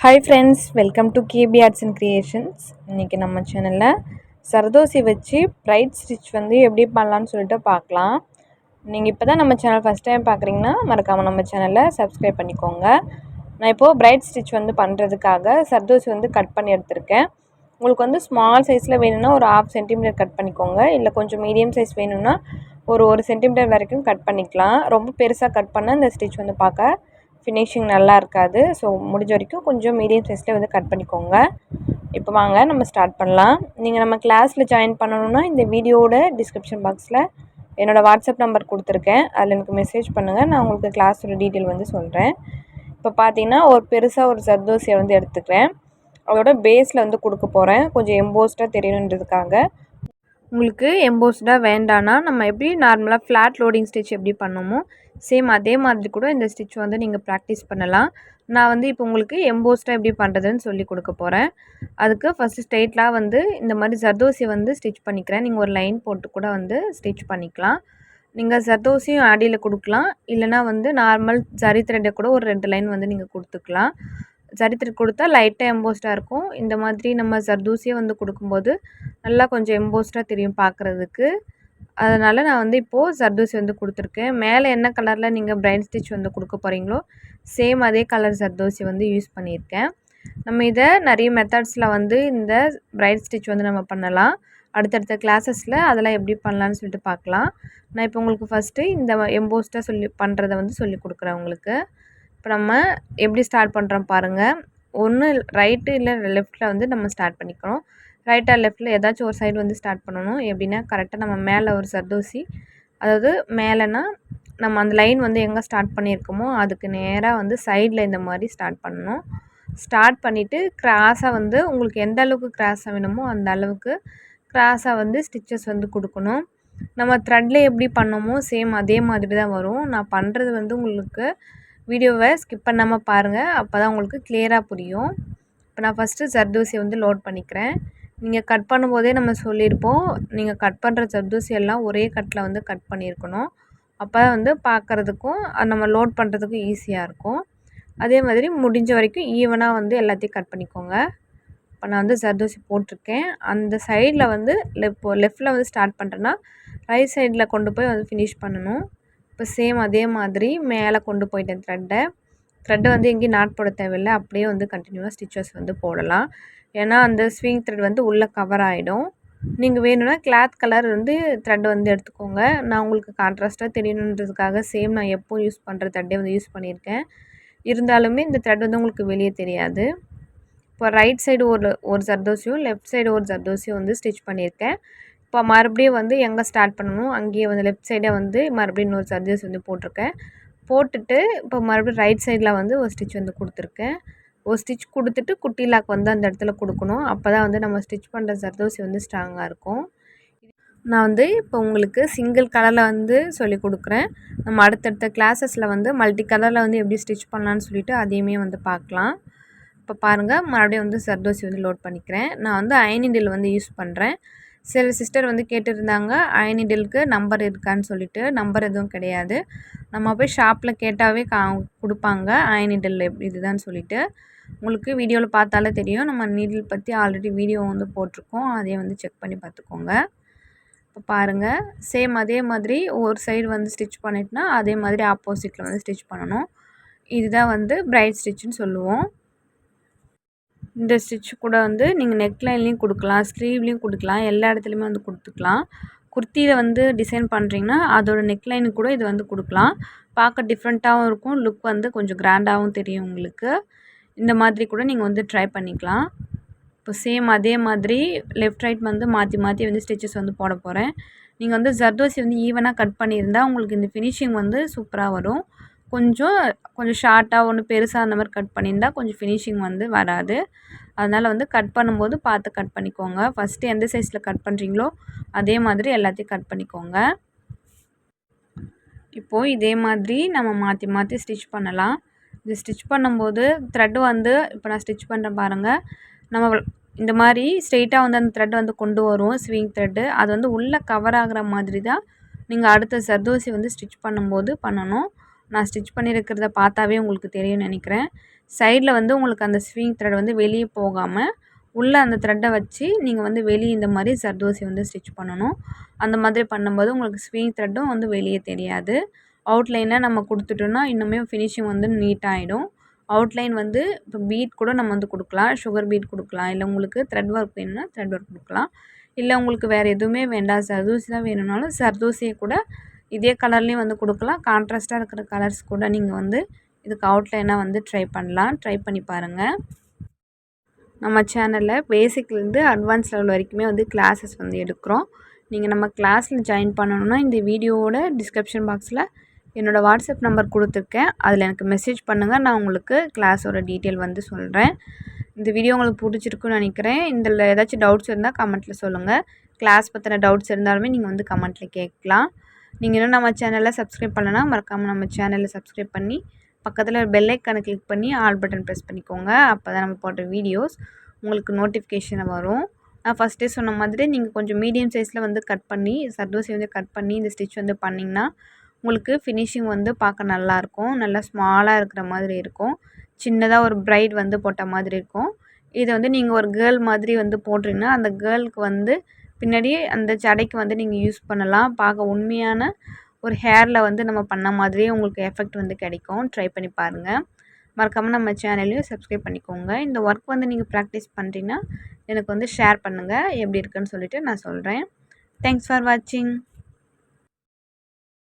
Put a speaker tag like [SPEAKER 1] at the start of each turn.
[SPEAKER 1] Hi friends, welcome to KBARTSANDCREATIONS. இன்னைக்கு நம்ம சேனல்ல சர்தோசி வச்சு பிரைட் ஸ்டிச் வந்து எப்படி பண்ணலாம்னு சொல்லிட்டு பார்க்கலாம். நீங்க இப்பதான் நம்ம சேனல் ஃபர்ஸ்ட் டைம் பார்க்குறீங்கன்னா மறக்காம நம்ம சேனலை சப்ஸ்கிரைப் பண்ணிக்கோங்க. நான் இப்போ பிரைட் ஸ்டிச் வந்து பண்றதுக்காக சர்தோசி வந்து கட் பண்ணி எடுத்துர்க்கேன். உங்களுக்கு வந்து ஸ்மால் சைஸ்ல வேணும்னா ஒரு 1/2 சென்டிமீட்டர் கட் பண்ணிக்கோங்க. இல்ல கொஞ்சம் மீடியம் சைஸ் வேணும்னா ஒரு 1 சென்டிமீட்டர் வரைக்கும் கட் பண்ணிக்கலாம். ரொம்ப பெருசா கட் பண்ணா இந்த ஸ்டிச் வந்து பார்க்க ஃபினிஷிங் நல்லா இருக்காது. ஸோ முடிஞ்ச வரைக்கும் கொஞ்சம் மீடியம் சைஸில் வந்து கட் பண்ணிக்கோங்க. இப்போ வாங்க நம்ம ஸ்டார்ட் பண்ணலாம். நீங்கள் நம்ம கிளாஸில் ஜாயின் பண்ணணுன்னா இந்த வீடியோவோட டிஸ்கிரிப்ஷன் பாக்ஸில் என்னோடய வாட்ஸ்அப் நம்பர் கொடுத்துருக்கேன். அதில் எனக்கு மெசேஜ் பண்ணுங்கள். நான் உங்களுக்கு கிளாஸோட டீட்டெயில் வந்து சொல்கிறேன். இப்போ பார்த்தீங்கன்னா ஒரு பெருசாக ஒரு ஜர்தோசியை வந்து எடுத்துக்கிறேன். அதோட பேஸில் வந்து கொடுக்க போகிறேன். கொஞ்சம் எம்போஸ்டாக தெரியணுன்றதுக்காக. உங்களுக்கு எம்போஸ்டாக வேண்டான்னா நம்ம எப்படி நார்மலாக ஃப்ளாட் லோடிங் ஸ்டிச் எப்படி பண்ணோமோ சேம் அதே மாதிரி கூட இந்த ஸ்டிச் வந்து நீங்கள் ப்ராக்டிஸ் பண்ணலாம். நான் வந்து இப்போ உங்களுக்கு எம்போஸ்டாக எப்படி பண்ணுறதுன்னு சொல்லி கொடுக்க போகிறேன். அதுக்கு ஃபஸ்ட்டு ஸ்ட்ரெயிட்டாக வந்து இந்த மாதிரி ஜர்தோசி வந்து ஸ்டிச் பண்ணிக்கிறேன். நீங்கள் ஒரு லைன் போட்டு கூட வந்து ஸ்டிச் பண்ணிக்கலாம். நீங்கள் ஜர்தோசியும் ஆடியில் கொடுக்கலாம். இல்லைனா வந்து நார்மல் ஜரி த்ரெட்டை கூட ஒரு 2 லைன் வந்து நீங்கள் கொடுத்துக்கலாம். ஜரி த்ரெட் கொடுத்தா லைட்டாக எம்போஸ்டாக இருக்கும். இந்த மாதிரி நம்ம ஜர்தோசியை வந்து கொடுக்கும்போது நல்லா கொஞ்சம் எம்போஸ்டாக தெரியும் பார்க்குறதுக்கு. அதனால் நான் வந்து இப்போது ஜர்தோசி வந்து கொடுத்துருக்கேன். மேலே என்ன கலரில் நீங்கள் பிரைட் ஸ்டிச் வந்து கொடுக்க போகிறீங்களோ சேம் அதே கலர் ஜர்தோசி வந்து யூஸ் பண்ணியிருக்கேன். நம்ம இதை நிறைய மெத்தட்ஸில் வந்து இந்த பிரைட் ஸ்டிச் வந்து நம்ம பண்ணலாம். அடுத்தடுத்த கிளாஸஸில் அதெல்லாம் எப்படி பண்ணலான்னு சொல்லிட்டு பார்க்கலாம். நான் இப்போ உங்களுக்கு ஃபஸ்ட்டு இந்த எம்போஸ்டாக பண்ணுறதை வந்து சொல்லி கொடுக்குறேன் உங்களுக்கு. இப்போ நம்ம எப்படி ஸ்டார்ட் பண்ணுறோம் பாருங்கள். ஒன்று ரைட்டு இல்லை லெஃப்ட்டில் வந்து நம்ம ஸ்டார்ட் பண்ணிக்கிறோம். ரைட்டாக லெஃப்ட்டில் ஏதாச்சும் ஒரு சைடு வந்து ஸ்டார்ட் பண்ணணும். எப்படின்னா கரெக்டாக நம்ம மேலே ஒரு ஜர்தோசி, அதாவது மேலேனா நம்ம அந்த லைன் வந்து எங்கே ஸ்டார்ட் பண்ணியிருக்கோமோ அதுக்கு நேராக வந்து சைடில் இந்த மாதிரி ஸ்டார்ட் பண்ணணும். ஸ்டார்ட் பண்ணிவிட்டு கிராஸாக வந்து உங்களுக்கு எந்த அளவுக்கு கிராஸாக வேணுமோ அந்த அளவுக்கு கிராஸாக வந்து ஸ்டிச்சஸ் வந்து கொடுக்கணும். நம்ம த்ரெட்டில் எப்படி பண்ணோமோ சேம் அதே மாதிரி தான் வரும். நான் பண்ணுறது வந்து உங்களுக்கு வீடியோவை ஸ்கிப் பண்ணாமல் பாருங்கள். அப்போ தான் உங்களுக்கு கிளியராக புரியும். இப்போ நான் ஃபஸ்ட்டு ஜர்தோசியை வந்து லோட் பண்ணிக்கிறேன். நீங்கள் கட் பண்ணும்போதே நம்ம சொல்லியிருப்போம், நீங்கள் கட் பண்ணுற ஜர்தோசி எல்லாம் ஒரே கட்டில் வந்து கட் பண்ணியிருக்கணும். அப்போ தான் வந்து பார்க்குறதுக்கும் நம்ம லோட் பண்ணுறதுக்கும் ஈஸியாக இருக்கும். அதே மாதிரி முடிஞ்ச வரைக்கும் ஈவனாக வந்து எல்லாத்தையும் கட் பண்ணிக்கோங்க. இப்போ நான் வந்து ஜர்தோசி போட்டிருக்கேன். அந்த சைடில் வந்து லெஃப்ட்டில் வந்து ஸ்டார்ட் பண்ணுறேன்னா ரைட் சைடில் கொண்டு போய் வந்து ஃபினிஷ் பண்ணணும். இப்போ சேம் அதே மாதிரி மேலே கொண்டு போயிட்டேன் த்ரெட்டை வந்து எங்கேயும் நாட் போட தேவையில்லை. அப்படியே வந்து கண்டினியூவாக ஸ்டிச்சஸ் வந்து போடலாம். ஏன்னா அந்த ஸ்விங் த்ரெட் வந்து உள்ளே கவர் ஆகிடும். நீங்கள் வேணும்னா கிளாத் கலர் வந்து த்ரெட் வந்து எடுத்துக்கோங்க. நான் உங்களுக்கு கான்ட்ராஸ்ட்டாக தெரியணுன்றதுக்காக சேம் நான் எப்போ யூஸ் பண்ணுற த்ரெட்டே வந்து யூஸ் பண்ணியிருக்கேன். இருந்தாலுமே இந்த த்ரெட் வந்து உங்களுக்கு வெளியே தெரியாது. இப்போ ரைட் சைடு ஒரு ஜர்தோசியும் லெஃப்ட் சைடு ஒரு ஜர்தோசியும் வந்து ஸ்டிச் பண்ணியிருக்கேன். இப்போ மறுபடியும் வந்து எங்கே ஸ்டார்ட் பண்ணணும் அங்கேயே வந்து லெஃப்ட் சைடே வந்து மறுபடியும் இன்னொரு ஜர்தோசி வந்து போட்டிருக்கேன். போட்டுட்டு இப்போ மறுபடியும் ரைட் சைடில் வந்து ஒரு ஸ்டிச் வந்து கொடுத்துருக்கேன். ஒரு ஸ்டிச் கொடுத்துட்டு குட்டி லாக் வந்து அந்த இடத்துல கொடுக்கணும். அப்போ தான் வந்து நம்ம ஸ்டிச் பண்ணுற ஜர்தோசி வந்து ஸ்ட்ராங்காக இருக்கும். நான் வந்து இப்போ உங்களுக்கு சிங்கிள் கலரில் வந்து சொல்லி கொடுக்குறேன். நம்ம அடுத்தடுத்த கிளாஸஸில் வந்து மல்டி கலரில் வந்து எப்படி ஸ்டிச் பண்ணலான்னு சொல்லிட்டு அதையுமே வந்து பார்க்கலாம். இப்போ பாருங்கள், மறுபடியும் வந்து ஜர்தோசி வந்து லோட் பண்ணிக்கிறேன். நான் வந்து அயன் நீடில் வந்து யூஸ் பண்ணுறேன். சில சிஸ்டர் வந்து கேட்டுருந்தாங்க அயன் நீடிலுக்கு நம்பர் இருக்கான்னு சொல்லிட்டு. நம்பர் எதுவும் கிடையாது. நம்ம போய் ஷாப்பில் கேட்டாவே கொடுப்பாங்க அயன் நீடில் இதுதான் சொல்லிட்டு. உங்களுக்கு வீடியோவில் பார்த்தாலே தெரியும். நம்ம நீடில் பற்றி ஆல்ரெடி வீடியோ வந்து போட்டிருக்கோம். அதையும் வந்து செக் பண்ணி பார்த்துக்கோங்க. இப்போ பாருங்கள், சேம் அதே மாதிரி ஒரு சைடு வந்து ஸ்டிச் பண்ணிட்டுனா அதே மாதிரி ஆப்போசிட்டில் வந்து ஸ்டிச் பண்ணணும். இதுதான் வந்து பிரைட் ஸ்டிச்சுன்னு சொல்லுவோம். இந்த ஸ்டிச் கூட வந்து நீங்கள் நெக்லைன்லேயும் கொடுக்கலாம், ஸ்லீவ்லேயும் கொடுக்கலாம், எல்லா இடத்துலையுமே வந்து கொடுத்துக்கலாம். குர்த்தியில் வந்து டிசைன் பண்ணுறீங்கன்னா அதோட நெக்லைனுக்கு கூட இது வந்து கொடுக்கலாம். பார்க்க டிஃப்ரெண்ட்டாகவும் இருக்கும். லுக் வந்து கொஞ்சம் கிராண்டாகவும் தெரியும் உங்களுக்கு. இந்த மாதிரி கூட நீங்கள் வந்து ட்ரை பண்ணிக்கலாம். இப்போ சேம் அதே மாதிரி லெஃப்ட் ரைட் வந்து மாற்றி மாற்றி வந்து ஸ்டிச்சஸ் வந்து போட போகிறேன். நீங்கள் வந்து ஜர்தோசி வந்து ஈவனாக கட் பண்ணியிருந்தால் உங்களுக்கு இந்த ஃபினிஷிங் வந்து சூப்பராக வரும். கொஞ்சம் ஷார்ட்டாக ஒன்று பெருசாக அந்த மாதிரி கட் பண்ணியிருந்தா கொஞ்சம் ஃபினிஷிங் வந்து வராது. அதனால் வந்து கட் பண்ணும்போது பார்த்து கட் பண்ணிக்கோங்க. ஃபஸ்ட்டு எந்த சைஸில் கட் பண்ணுறீங்களோ அதே மாதிரி எல்லாத்தையும் கட் பண்ணிக்கோங்க. இப்போது இதே மாதிரி நம்ம மாற்றி மாற்றி ஸ்டிச் பண்ணலாம். இது ஸ்டிச் பண்ணும்போது த்ரெட் வந்து இப்போ நான் ஸ்டிச் பண்ணுறேன் பாருங்கள். நம்ம இந்த மாதிரி ஸ்ட்ரெயிட்டாக வந்து அந்த த்ரெட் வந்து கொண்டு வரும் ஸ்விங் த்ரெட்டு. அது வந்து உள்ளே கவர் ஆகிற மாதிரி தான் நீங்கள் அடுத்த ஜர்தோசி வந்து ஸ்டிச் பண்ணும்போது பண்ணணும். நான் ஸ்டிச் பண்ணியிருக்கிறத பார்த்தாவே உங்களுக்கு தெரியும்னு நினைக்கிறேன். சைடில் வந்து உங்களுக்கு அந்த ஸ்விங் த்ரெட் வந்து வெளியே போகாமல் உள்ளே அந்த த்ரெட்டை வச்சு நீங்கள் வந்து வெளியே இந்த மாதிரி சர்தோசி வந்து ஸ்டிச் பண்ணணும். அந்த மாதிரி பண்ணும்போது உங்களுக்கு ஸ்விங் த்ரெட்டும் வந்து வெளியே தெரியாது. அவுட்லைனில் நம்ம கொடுத்துட்டோன்னா இன்னுமே ஃபினிஷிங் வந்து நீட்டாகிடும். அவுட்லைன் வந்து இப்போ பீட் கூட நம்ம வந்து கொடுக்கலாம். சுகர் பீட் கொடுக்கலாம். இல்லை உங்களுக்கு த்ரெட் ஒர்க் வேணும்னா த்ரெட் ஒர்க் கொடுக்கலாம். இல்லை உங்களுக்கு வேறு எதுவுமே வேண்டாம், சர்தோசி தான் வேணும்னாலும் சர்தோசியை கூட இதே கலர்லேயும் வந்து கொடுக்கலாம். கான்ட்ராஸ்ட்டாக இருக்கிற கலர்ஸ் கூட நீங்கள் வந்து இதுக்கு அவுட்லைனாக வந்து ட்ரை பண்ணலாம். ட்ரை பண்ணி பாருங்கள். நம்ம சேனலில் பேசிக்லேருந்து அட்வான்ஸ் லெவல் வரைக்குமே வந்து கிளாஸஸ் வந்து எடுக்கிறோம். நீங்கள் நம்ம கிளாஸில் ஜாயின் பண்ணணுன்னா இந்த வீடியோவோட டிஸ்கிரிப்ஷன் பாக்ஸில் என்னோடய வாட்ஸ்அப் நம்பர் கொடுத்துருக்கேன். அதில் எனக்கு மெசேஜ் பண்ணுங்கள். நான் உங்களுக்கு கிளாஸோட டீட்டெயில் வந்து சொல்கிறேன். இந்த வீடியோ உங்களுக்கு பிடிச்சிருக்குன்னு நினைக்கிறேன். இதில் ஏதாச்சும் டவுட்ஸ் இருந்தால் கமெண்ட்டில் சொல்லுங்கள். கிளாஸ் பற்றின டவுட்ஸ் இருந்தாலுமே நீங்கள் வந்து கமெண்ட்டில் கேட்கலாம். நீங்கள் இன்னும் நம்ம சேனலில் சப்ஸ்கிரைப் பண்ணலன்னா மறக்காமல் நம்ம சேனலில் சப்ஸ்கிரைப் பண்ணி பக்கத்தில் பெல் ஐக்கானை கிளிக் பண்ணி ஆல் பட்டன் ப்ரெஸ் பண்ணிக்கோங்க. அப்போ தான் நம்ம போட்ட வீடியோஸ் உங்களுக்கு நோட்டிஃபிகேஷன் வரும். நான் ஃபஸ்ட்டே சொன்ன மாதிரி நீங்கள் கொஞ்சம் மீடியம் சைஸில் வந்து கட் பண்ணி சர்தோசி வந்து கட் பண்ணி இந்த ஸ்டிச் வந்து பண்ணிங்கன்னா உங்களுக்கு ஃபினிஷிங் வந்து பார்க்க நல்லாயிருக்கும். நல்லா ஸ்மாலாக இருக்கிற மாதிரி இருக்கும். சின்னதாக ஒரு பிரைட் வந்து போட்ட மாதிரி இருக்கும். இதை வந்து நீங்கள் ஒரு கேர்ள் மாதிரி வந்து போட்டிங்கன்னா அந்த கேர்ளுக்கு வந்து பின்னாடி அந்த ஜடைக்கு வந்து நீங்கள் யூஸ் பண்ணலாம். பார்க்க உண்மையான ஒரு ஹேரில் வந்து நம்ம பண்ண மாதிரியே உங்களுக்கு எஃபெக்ட் வந்து கிடைக்கும். ட்ரை பண்ணி பாருங்கள். மறக்காமல் நம்ம சேனலையும் சப்ஸ்கிரைப் பண்ணிக்கோங்க. இந்த ஒர்க் வந்து நீங்கள் ப்ராக்டிஸ் பண்ணுறீங்கன்னா எனக்கு வந்து ஷேர் பண்ணுங்கள் எப்படி இருக்குன்னு சொல்லிவிட்டு நான் சொல்கிறேன். தேங்க்ஸ் ஃபார் வாட்சிங்.